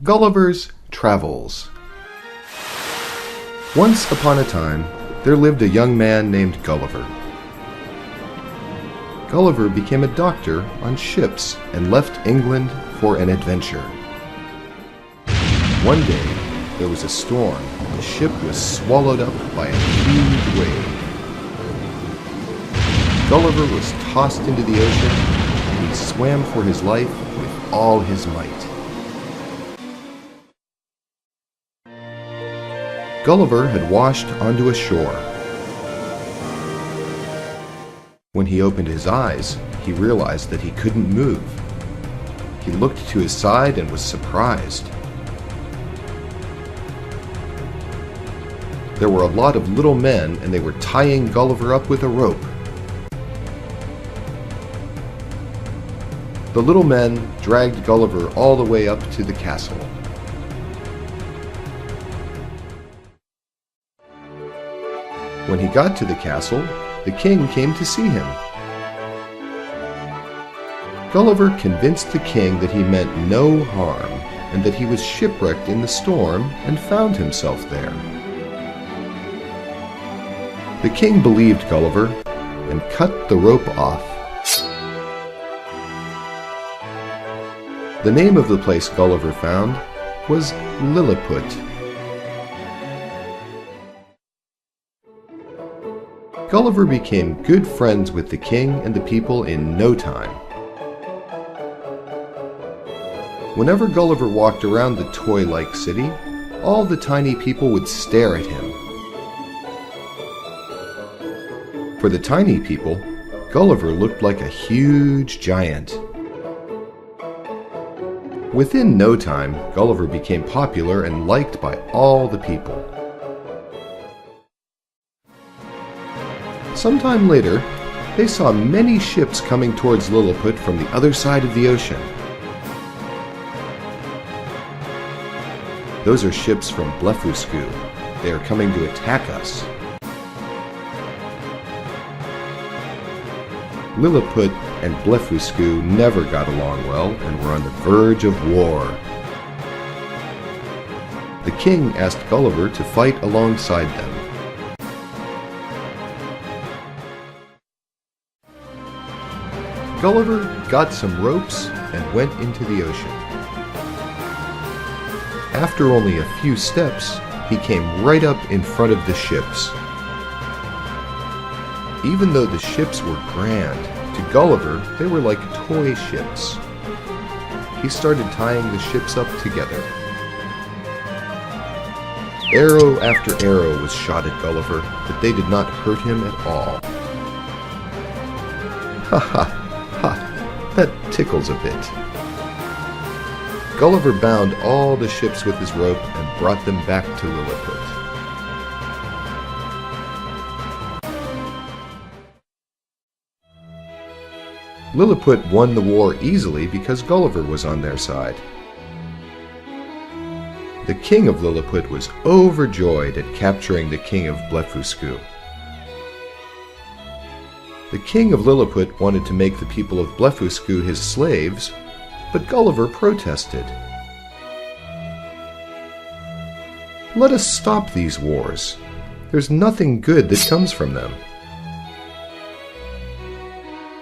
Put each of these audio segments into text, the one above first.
Gulliver's Travels. Once upon a time, there lived a young man named Gulliver. Gulliver became a doctor on ships and left England for an adventure. One day, there was a storm and the ship was swallowed up by a huge wave. Gulliver was tossed into the ocean and he swam for his life with all his might. Gulliver had washed onto a shore. When he opened his eyes, he realized that he couldn't move. He looked to his side and was surprised. There were a lot of little men, and they were tying Gulliver up with a rope. The little men dragged Gulliver all the way up to the castle. When he got to the castle, the king came to see him. Gulliver convinced the king that he meant no harm and that he was shipwrecked in the storm and found himself there. The king believed Gulliver and cut the rope off. The name of the place Gulliver found was Lilliput. Gulliver became good friends with the king and the people in no time. Whenever Gulliver walked around the toy-like city, all the tiny people would stare at him. For the tiny people, Gulliver looked like a huge giant. Within no time, Gulliver became popular and liked by all the people. Sometime later, they saw many ships coming towards Lilliput from the other side of the ocean. Those are ships from Blefuscu. They are coming to attack us. Lilliput and Blefuscu never got along well and were on the verge of war. The king asked Gulliver to fight alongside them. Gulliver got some ropes and went into the ocean. After only a few steps, he came right up in front of the ships. Even though the ships were grand, to Gulliver they were like toy ships. He started tying the ships up together. Arrow after arrow was shot at Gulliver, but they did not hurt him at all. Ha ha! Ha, that tickles a bit. Gulliver bound all the ships with his rope and brought them back to Lilliput. Lilliput won the war easily because Gulliver was on their side. The king of Lilliput was overjoyed at capturing the king of Blefuscu. The king of Lilliput wanted to make the people of Blefuscu his slaves, but Gulliver protested. Let us stop these wars. There's nothing good that comes from them.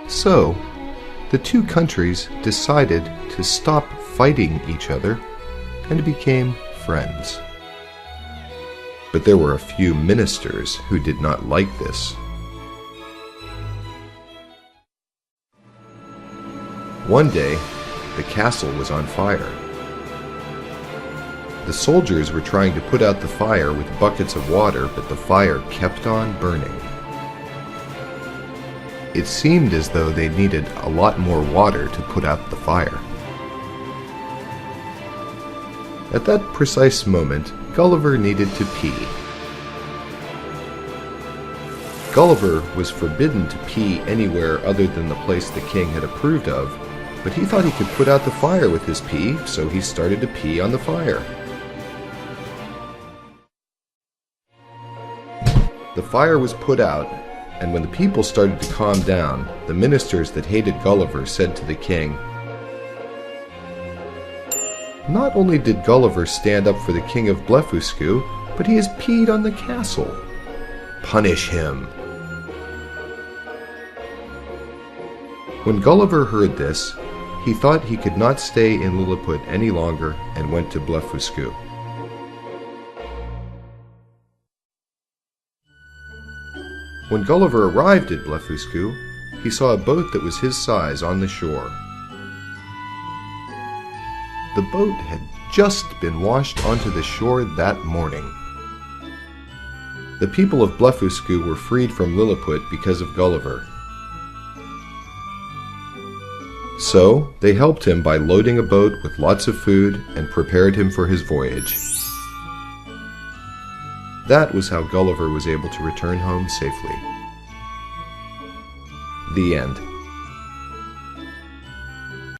So, the two countries decided to stop fighting each other and became friends. But there were a few ministers who did not like this. One day, the castle was on fire. The soldiers were trying to put out the fire with buckets of water, but the fire kept on burning. It seemed as though they needed a lot more water to put out the fire. At that precise moment, Gulliver needed to pee. Gulliver was forbidden to pee anywhere other than the place the king had approved of, but he thought he could put out the fire with his pee, so he started to pee on the fire. The fire was put out, and when the people started to calm down, the ministers that hated Gulliver said to the king, Not only did Gulliver stand up for the king of Blefuscu, but he has peed on the castle. Punish him. When Gulliver heard this, he thought he could not stay in Lilliput any longer and went to Blefuscu. When Gulliver arrived at Blefuscu, he saw a boat that was his size on the shore. The boat had just been washed onto the shore that morning. The people of Blefuscu were freed from Lilliput because of Gulliver. So they helped him by loading a boat with lots of food and prepared him for his voyage. That was how Gulliver was able to return home safely. The end.